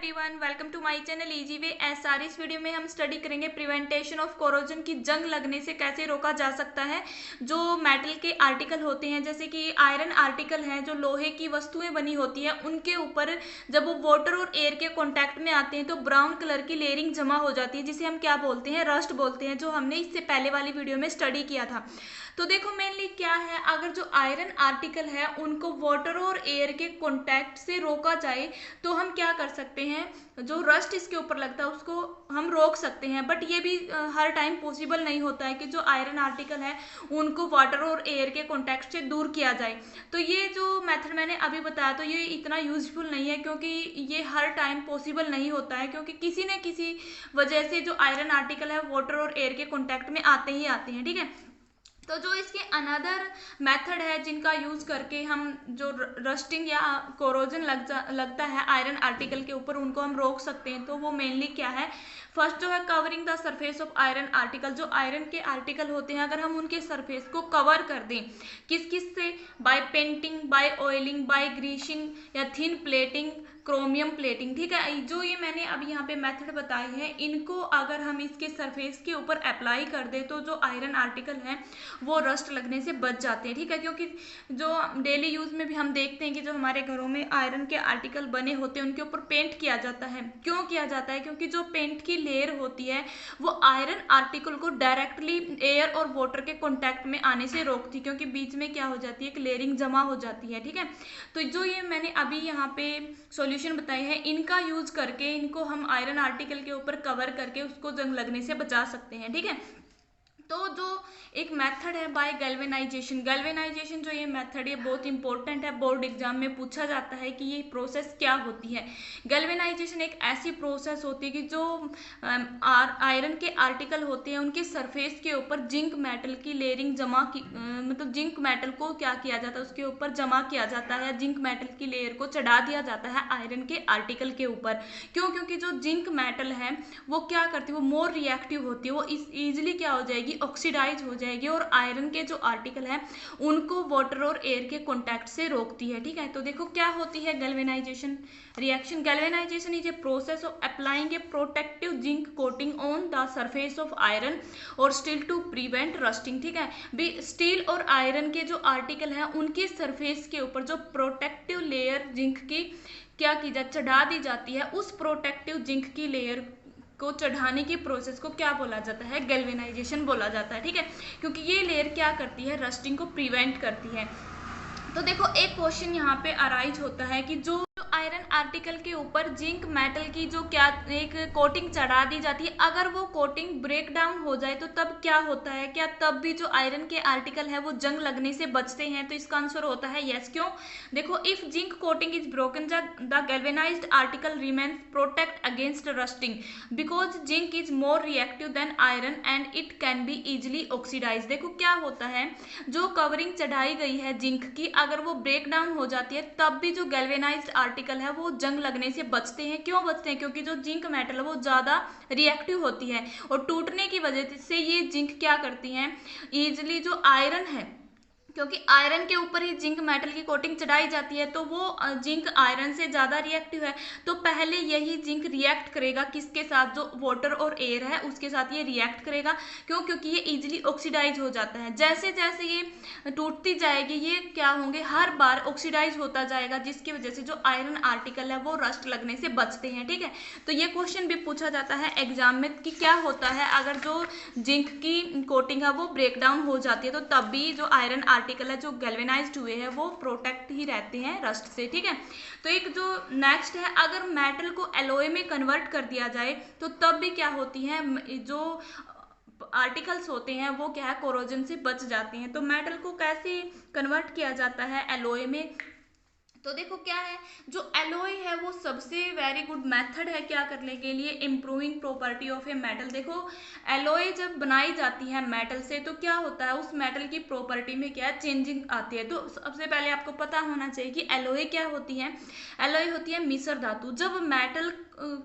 Everyone, welcome to my channel easy way S R. इस video में हम स्टडी करेंगे प्रिवेंटेशन ऑफ कोरोजन की जंग लगने से कैसे रोका जा सकता है। जो मेटल के आर्टिकल होते हैं जैसे कि आयरन आर्टिकल हैं, जो लोहे की वस्तुएं बनी होती हैं, उनके ऊपर जब वो वाटर और एयर के कांटेक्ट में आते हैं तो ब्राउन कलर की लेयरिंग जमा हो जाती है, जिसे हम क्या बोलते हैं, रस्ट बोलते हैं, जो हमने इससे पहले वाली वीडियो में स्टडी किया था। तो देखो मेनली क्या है, अगर जो आयरन आर्टिकल है उनको वाटर और एयर के कांटेक्ट से रोका जाए तो हम क्या कर सकते हैं, जो रस्ट इसके ऊपर लगता है उसको हम रोक सकते हैं। बट ये भी हर टाइम पॉसिबल नहीं होता है कि जो आयरन आर्टिकल है उनको वाटर और एयर के कांटेक्ट से दूर किया जाए। तो ये जो मेथड मैंने अभी बताया तो ये इतना यूजफुल नहीं है, क्योंकि ये हर टाइम पॉसिबल नहीं होता है, क्योंकि किसी न किसी वजह से जो आयरन आर्टिकल है वाटर और एयर के कांटेक्ट में आते ही आते हैं। ठीक है, तो जो इसके अनदर मेथड है जिनका यूज करके हम जो रस्टिंग या कोरोजन लगता है आयरन आर्टिकल के ऊपर, उनको हम रोक सकते हैं। तो वो मेनली क्या है, फर्स्ट जो है covering the surface of iron article. जो आयरन के आर्टिकल होते हैं अगर हम उनके सरफेस को कवर कर दें, किस किस से, by painting, by oiling, by greasing या थिन प्लेटिंग, क्रोमियम प्लेटिंग। ठीक है, जो ये मैंने अभी यहाँ पे मेथड बताए हैं, इनको अगर हम इसके सरफेस के ऊपर अप्लाई कर दे तो जो आयरन आर्टिकल है वो रस्ट लगने से बच जाते हैं। ठीक है, क्योंकि जो डेली यूज में भी हम देखते हैं कि जो हमारे घरों में आयरन के आर्टिकल बने होते हैं उनके ऊपर पेंट किया जाता है। क्यों किया जाता है? क्योंकि जो पेंट की लेयर होती है वो आयरन आर्टिकल को डायरेक्टली एयर और वाटर के कॉन्टैक्ट में आने से रोकती, क्योंकि बीच में क्या हो जाती है, एक लेयरिंग जमा हो जाती है। ठीक है, तो जो ये मैंने अभी यहाँ पे सॉल्यूशन बताए हैं, इनका यूज करके इनको हम आयरन आर्टिकल के ऊपर कवर करके उसको जंग लगने से बचा सकते हैं। ठीक है, तो जो एक मेथड है बाय गैल्वेनाइजेशन, गैल्वेनाइजेशन जो ये मेथड है बहुत इंपॉर्टेंट है, बोर्ड एग्जाम में पूछा जाता है कि ये प्रोसेस क्या होती है। गैल्वेनाइजेशन एक ऐसी प्रोसेस होती है कि जो आयरन के आर्टिकल होते हैं उनके सरफेस के ऊपर जिंक मेटल की लेयरिंग जमा की, मतलब जिंक मेटल को क्या किया जाता है, उसके ऊपर जमा किया जाता है, जिंक मेटल की लेयर को चढ़ा दिया जाता है आयरन के आर्टिकल के ऊपर। क्यों? क्योंकि जो जिंक मेटल है वो क्या करती है, वो मोर रिएक्टिव होती है, वो इजीली क्या हो जाएगी, ऑक्सीडाइज हो जाएगी, और आयरन के जो आर्टिकल है उनको वाटर और एयर के कांटेक्ट से रोकती है। ठीक है, तो देखो क्या होती है galvanisation reaction. Galvanisation is a process of applying A protective zinc coating on the surface of iron और स्टील टू प्रिवेंट रस्टिंग। ठीक है, स्टील और आयरन के जो आर्टिकल हैं उनके सरफेस के ऊपर जो प्रोटेक्टिव लेयर जिंक की क्या की जाती, चढ़ा दी जाती है, उस प्रोटेक्टिव जिंक की लेयर को चढ़ाने की प्रोसेस को क्या बोला जाता है, गैल्वेनाइजेशन बोला जाता है। ठीक है, क्योंकि ये लेयर क्या करती है, रस्टिंग को प्रिवेंट करती है। तो देखो एक क्वेश्चन यहाँ पे अराइज होता है कि जो आयरन आर्टिकल के ऊपर जिंक मेटल की जो क्या एक कोटिंग चढ़ा दी जाती है, अगर वो कोटिंग ब्रेक डाउन हो जाए तो तब क्या होता है, क्या तब भी जो आयरन के आर्टिकल है वो जंग लगने से बचते हैं? तो इसका आंसर होता है यस। क्यों? देखो, if zinc coating is broken the galvanized article remains protect against rusting because zinc is more reactive than iron and it can be easily oxidize. देखो क्या होता है, जो कवरिंग चढ़ाई गई है जिंक की, अगर वो ब्रेक डाउन हो जाती है तब भी जो गैल्वेनाइज्ड आर्टिकल है वो जंग लगने से बचते हैं। क्यों बचते हैं? क्योंकि जो जिंक मेटल है वो ज्यादा रिएक्टिव होती है और टूटने की वजह से ये जिंक क्या करती हैं, इजिली जो आयरन है, क्योंकि आयरन के ऊपर ही जिंक मेटल की कोटिंग चढ़ाई जाती है, तो वो जिंक आयरन से ज़्यादा रिएक्टिव है, तो पहले यही जिंक रिएक्ट करेगा किसके साथ, जो वाटर और एयर है उसके साथ ये रिएक्ट करेगा। क्यों? क्योंकि ये इजीली ऑक्सीडाइज हो जाता है। जैसे जैसे ये टूटती जाएगी ये क्या होंगे, हर बार ऑक्सीडाइज होता जाएगा, जिसकी वजह से जो आयरन आर्टिकल है वो रस्ट लगने से बचते हैं। ठीक है, तो ये क्वेश्चन भी पूछा जाता है एग्जाम में कि क्या होता है अगर जो जिंक की कोटिंग है वो ब्रेक डाउन हो जाती है, तो तब भी जो आयरन आर्टिकल है जो गैल्वेनाइज्ड हुए हैं वो प्रोटेक्ट ही रहते हैं रस्ट से। ठीक है, तो एक जो नेक्स्ट है, अगर मेटल को एलॉय में कन्वर्ट कर दिया जाए तो तब भी क्या होती है, जो आर्टिकल्स होते हैं वो क्या है, कोरोजन से बच जाते हैं। तो मेटल को कैसे कन्वर्ट किया जाता है एलॉय में, तो देखो क्या है, जो एलॉय है वो सबसे वेरी गुड मेथड है क्या करने के लिए, improving property of a metal. देखो एलॉय जब बनाई जाती है मेटल से तो क्या होता है, उस मेटल की प्रॉपर्टी में क्या चेंजिंग आती है। तो सबसे पहले आपको पता होना चाहिए कि एलॉय क्या होती है। एलॉय होती है मिश्र धातु। जब मेटल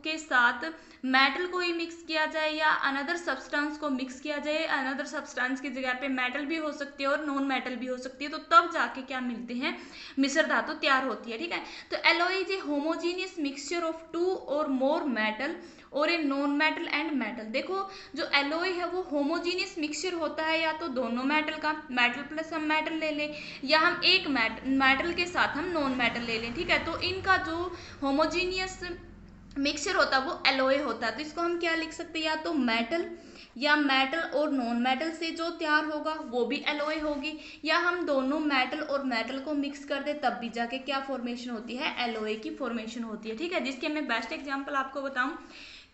के साथ मेटल को ही मिक्स किया जाए या अनदर सब्सटेंस को मिक्स किया जाए, अनदर सब्सटेंस की जगह पे मेटल भी हो सकती है और नॉन मेटल भी हो सकती है, तो तब जाके क्या मिलते हैं, मिश्र धातु तैयार होती है। ठीक है, तो alloy is a homogeneous mixture of two or more metal or a non metal and metal. देखो जो एलॉय है वो होमोजीनियस मिक्सचर होता है, या तो दोनों मेटल का, मेटल प्लस हम मेटल ले लें, या हम एक मेटल के साथ हम नॉन मेटल ले लें। ठीक है, तो इनका जो होमोजीनियस मिक्सचर होता है वो एलॉय होता है। तो इसको हम क्या लिख सकते हैं, या तो मेटल या मेटल और नॉन मेटल से जो तैयार होगा वो भी एलॉय होगी, या हम दोनों मेटल और मेटल को मिक्स कर दे तब भी जाके क्या फॉर्मेशन होती है, एलॉय की फॉर्मेशन होती है। ठीक है, जिसके मैं बेस्ट एग्जांपल आपको बताऊं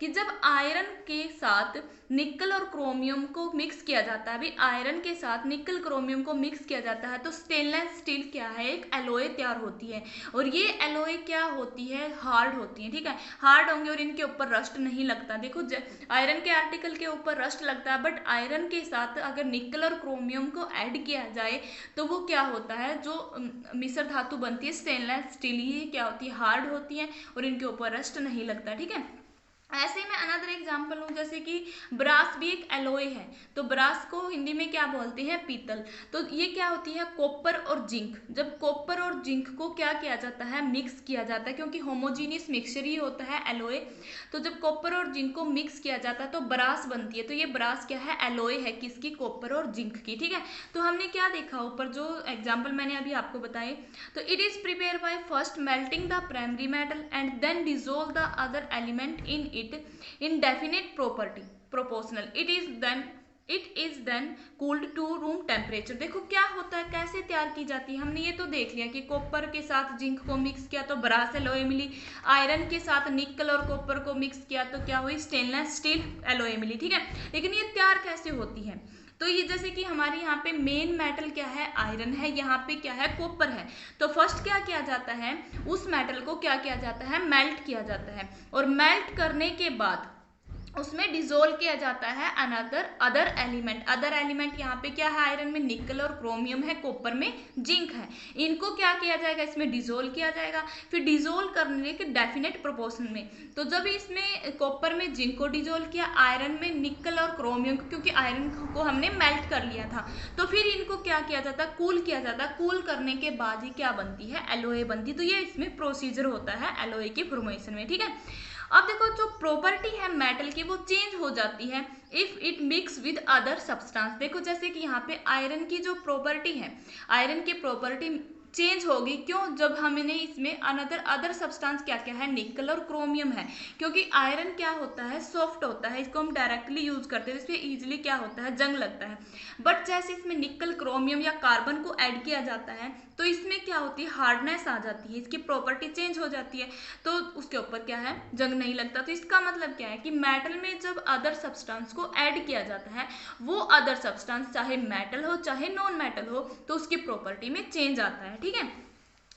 कि जब आयरन के साथ निकल और क्रोमियम को मिक्स किया जाता है, अभी आयरन के साथ निकल क्रोमियम को मिक्स किया जाता है तो स्टेनलेस स्टील क्या है, एक एलॉय तैयार होती है, और ये एलॉय क्या होती है, हार्ड होती है। ठीक है, हार्ड होंगे और इनके ऊपर रस्ट नहीं लगता। देखो आयरन के आर्टिकल के ऊपर रस्ट लगता है, बट आयरन के साथ अगर निकल और क्रोमियम को ऐड किया जाए तो वो क्या होता है, जो मिश्र धातु बनती है स्टेनलेस स्टील, ये क्या होती है, हार्ड होती है और इनके ऊपर रस्ट नहीं लगता। ठीक है, ऐसे में अनदर एग्जाम्पल लूँ, जैसे कि ब्रास भी एक एलॉय है, तो ब्रास को हिंदी में क्या बोलते हैं, पीतल। तो ये क्या होती है, कॉपर और जिंक। जब कॉपर और जिंक को क्या किया जाता है, मिक्स किया जाता है, क्योंकि होमोजीनियस मिक्सचर ही होता है एलॉय। तो जब कॉपर और जिंक को मिक्स किया जाता है तो ब्रास बनती है। तो ये ब्रास क्या है, एलॉय है, किसकी, कॉपर और जिंक की। ठीक है, तो हमने क्या देखा ऊपर जो एग्जाम्पल मैंने अभी आपको बताए, तो it is prepare by first melting the primary metal and then dissolve the other element in it in definite property proportional it is then cooled to room temperature। देखो क्या होता है, कैसे तैयार की जाती है, हमने ये तो देख लिया कि कॉपर के साथ जिंक को मिक्स किया तो ब्रास एलॉय मिली, आयरन के साथ निकल और कॉपर को मिक्स किया तो क्या हुई, स्टेनलेस स्टील एलॉय मिली। ठीक है, लेकिन ये तैयार कैसे होती है, तो ये जैसे कि हमारे यहाँ पे मेन मेटल क्या है, आयरन है, यहाँ पे क्या है, कॉपर है। तो फर्स्ट क्या किया जाता है, उस मेटल को क्या किया जाता है, मेल्ट किया जाता है, और मेल्ट करने के बाद उसमें डिजोल्व किया जाता है अदर एलिमेंट यहाँ पे क्या है, आयरन में निकल और क्रोमियम है, कॉपर में जिंक है, इनको क्या किया जाएगा, इसमें डिजोल्व किया जाएगा। फिर डिजोल्व करने के डेफिनेट प्रोपोर्शन में, तो जब इसमें कॉपर में जिंक को डिजोल्व किया, आयरन में निकल और क्रोमियम को, क्योंकि आयरन को हमने मेल्ट कर लिया था, तो फिर इनको क्या किया जाता है, कूल किया जाता है। कूल करने के बाद ही क्या बनती है, एलॉय बनती। तो ये इसमें प्रोसीजर होता है एलॉय की फॉर्मेशन में। ठीक है, अब देखो जो प्रॉपर्टी है मेटल की वो चेंज हो जाती है if it mix with other substance. देखो जैसे कि यहाँ पे आयरन की जो प्रॉपर्टी है, आयरन की प्रॉपर्टी चेंज होगी, क्यों, जब हमने इसमें अदर सब्सटेंस क्या क्या है, निकल और क्रोमियम है, क्योंकि आयरन क्या होता है, सॉफ्ट होता है, इसको हम डायरेक्टली यूज करते हैं, इसमें इजीली क्या होता है, जंग लगता है। बट जैसे इसमें निकल, क्रोमियम या कार्बन को ऐड किया जाता है तो इसमें क्या होती है, हार्डनेस आ जाती है, इसकी प्रॉपर्टी चेंज हो जाती है, तो उसके ऊपर क्या है, जंग नहीं लगता। तो इसका मतलब क्या है कि मेटल में जब अदर सब्सटेंस को ऐड किया जाता है, वो अदर सब्सटेंस चाहे मेटल हो चाहे नॉन मेटल हो, तो उसकी प्रॉपर्टी में चेंज आता है। ठीक है,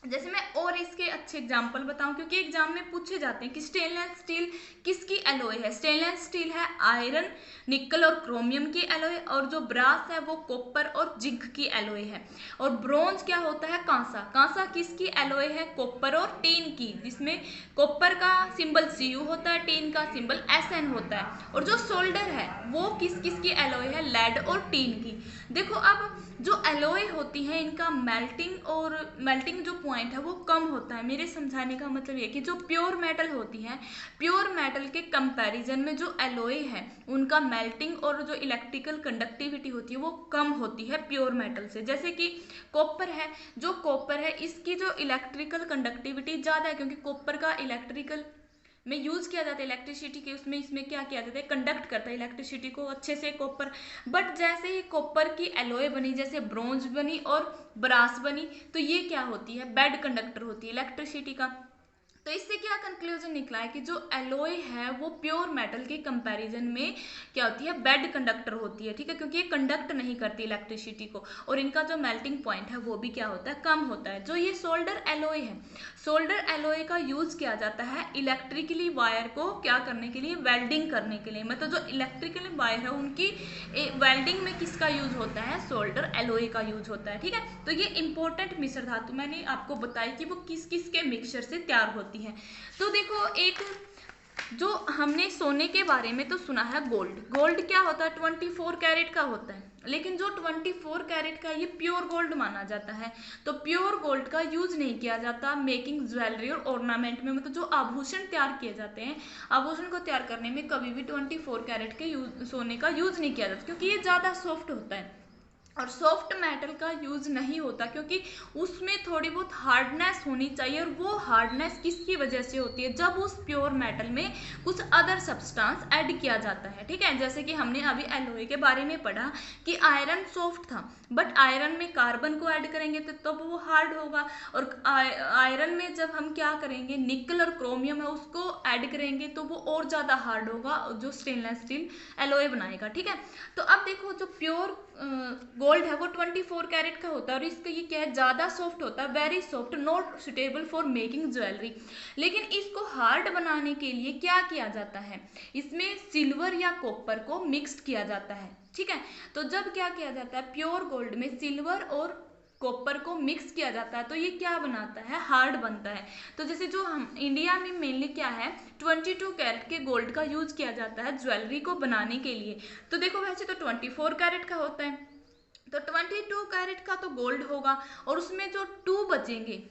जैसे मैं और इसके अच्छे एग्जाम्पल बताऊं, क्योंकि एग्जाम में पूछे जाते हैं कि स्टेनलेस स्टील किसकी एलॉय है। स्टेनलेस स्टील है आयरन, निकल और क्रोमियम की एलॉय, और जो ब्रास है वो कॉपर और जिंक की एलॉय है। और ब्रोंज क्या होता है, कांसा। कांसा किसकी एलॉय है, कॉपर और टीन की, जिसमें कॉपर का सिंबल Cu होता है, टीन का सिंबल Sn होता है। और जो सोल्डर है वो किसकी एलॉय है, लेड और टीन की। देखो अब जो एलॉय होती है इनका मेल्टिंग जो पॉइंट है वो कम होता है। मेरे समझाने का मतलब ये कि जो प्योर मेटल होती है, प्योर मेटल के कंपैरिजन में जो एलॉय है उनका मेल्टिंग और जो इलेक्ट्रिकल कंडक्टिविटी होती है वो कम होती है प्योर मेटल से। जैसे कि कॉपर है, जो कॉपर है इसकी जो इलेक्ट्रिकल कंडक्टिविटी ज़्यादा है, क्योंकि कॉपर का इलेक्ट्रिकल में यूज किया जाता है इलेक्ट्रिसिटी के, उसमें इसमें क्या किया जाता है, कंडक्ट करता है इलेक्ट्रिसिटी को अच्छे से कॉपर। बट जैसे ही कॉपर की एलॉय बनी, जैसे ब्रोंज बनी और ब्रास बनी, तो ये क्या होती है, बैड कंडक्टर होती है इलेक्ट्रिसिटी का। तो इससे क्या कंक्लूजन निकला है कि जो एलॉय है वो प्योर मेटल के कंपैरिजन में क्या होती है, बैड कंडक्टर होती है। ठीक है, क्योंकि ये कंडक्ट नहीं करती इलेक्ट्रिसिटी को, और इनका जो मेल्टिंग पॉइंट है वो भी क्या होता है, कम होता है। जो ये सोल्डर एलॉय है, सोल्डर एलॉय का यूज किया जाता है इलेक्ट्रिकली वायर को क्या करने के लिए, वेल्डिंग करने के लिए। मतलब जो इलेक्ट्रिकली वायर है उनकी वेल्डिंग में किसका यूज होता है, सोल्डर एलॉय का यूज होता है। ठीक है, तो ये इंपॉर्टेंट मिश्र धातु मैंने आपको बताई कि वो किस किस के मिक्सचर से तैयार होती है। तो देखो एक जो हमने सोने के बारे में तो सुना है, गोल्ड क्या होता है, 24 कैरेट का होता है, लेकिन जो 24 कैरेट का ये प्योर गोल्ड माना जाता है। तो प्योर गोल्ड का यूज नहीं किया जाता मेकिंग ज्वेलरी और ऑर्नामेंट में, मतलब जो आभूषण तैयार किए जाते हैं, आभूषण को तैयार करने में कभी भी 24 कैरेट के सोने का यूज नहीं किया जाता, क्योंकि ये ज्यादा सॉफ्ट होता है और सॉफ्ट मेटल का यूज नहीं होता, क्योंकि उसमें थोड़ी बहुत हार्डनेस होनी चाहिए, और वो हार्डनेस किसकी वजह से होती है, जब उस प्योर मेटल में कुछ अदर सब्सटेंस ऐड किया जाता है। ठीक है, जैसे कि हमने अभी एलॉय के बारे में पढ़ा कि आयरन सॉफ्ट था, बट आयरन में कार्बन को ऐड करेंगे तो तब वो हार्ड होगा, और आयरन में जब हम क्या करेंगे, निकल और क्रोमियम है उसको ऐड करेंगे तो वो और ज्यादा हार्ड होगा, जो स्टेनलेस स्टील एलॉय बनाएगा। ठीक है, तो अब देखो जो प्योर गोल्ड है वो 24 कैरेट का होता है, और इसका ये क्या है, ज्यादा सॉफ्ट होता है, very soft, not suitable for making jewellery. लेकिन इसको हार्ड बनाने के लिए क्या किया जाता है, इसमें सिल्वर या कॉपर को मिक्स किया जाता है। ठीक है, तो जब क्या किया जाता है, प्योर गोल्ड में सिल्वर और कॉपर को मिक्स किया जाता है तो ये क्या बनाता है, हार्ड बनता है। तो जैसे जो हम इंडिया में मेनली क्या है, 22 कैरेट के गोल्ड का यूज किया जाता है ज्वेलरी को बनाने के लिए। तो देखो वैसे तो 24 कैरेट का होता है, तो 22 कैरेट का तो गोल्ड होगा, और उसमें जो टू बचेंगे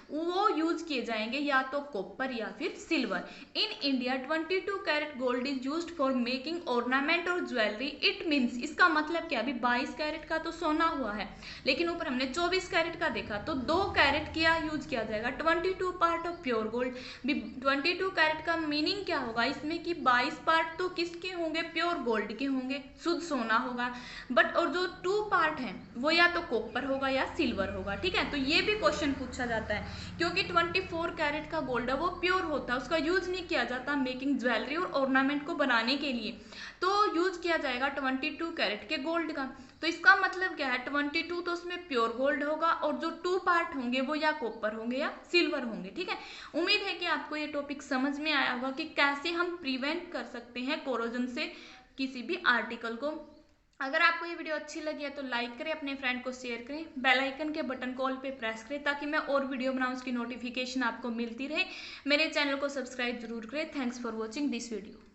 वो यूज किए जाएंगे या तो कॉपर या फिर silver. In India 22 carat gold is used for making ornament और ज्वेलरी। इट मीन्स, इसका मतलब क्या, अभी 22 कैरेट का तो सोना हुआ है, लेकिन ऊपर हमने 24 कैरेट का देखा, तो 2 कैरेट क्या यूज किया जाएगा, 22 part of pure gold. 22 carat का मीनिंग क्या होगा इसमें कि 22 पार्ट तो किसके होंगे, प्योर गोल्ड के होंगे, शुद्ध सोना होगा, बट और जो 2 पार्ट हैं वो या तो कॉपर होगा या सिल्वर होगा। ठीक है, तो ये भी क्वेश्चन पूछा जाता है, क्योंकि 24 कैरेट का गोल्ड है वो प्योर होता है, उसका यूज नहीं किया जाता मेकिंग ज्वेलरी और ऑर्नामेंट को बनाने के लिए, तो यूज किया जाएगा 22 कैरेट के गोल्ड का। तो इसका मतलब क्या है, 22 तो उसमें प्योर गोल्ड होगा, और जो 2 पार्ट होंगे वो या कॉपर होंगे या सिल्वर होंगे। ठीक है, उम्मीद है कि आपको ये टॉपिक समझ में आया होगा कि कैसे हम प्रिवेंट कर सकते हैं कोरोजन से किसी भी आर्टिकल को। अगर आपको ये वीडियो अच्छी लगी है तो लाइक करें, अपने फ्रेंड को शेयर करें, बेल आइकन के बटन को ऑल पे प्रेस करें ताकि मैं और वीडियो बनाऊं उसकी नोटिफिकेशन आपको मिलती रहे। मेरे चैनल को सब्सक्राइब जरूर करें। Thanks for watching this video.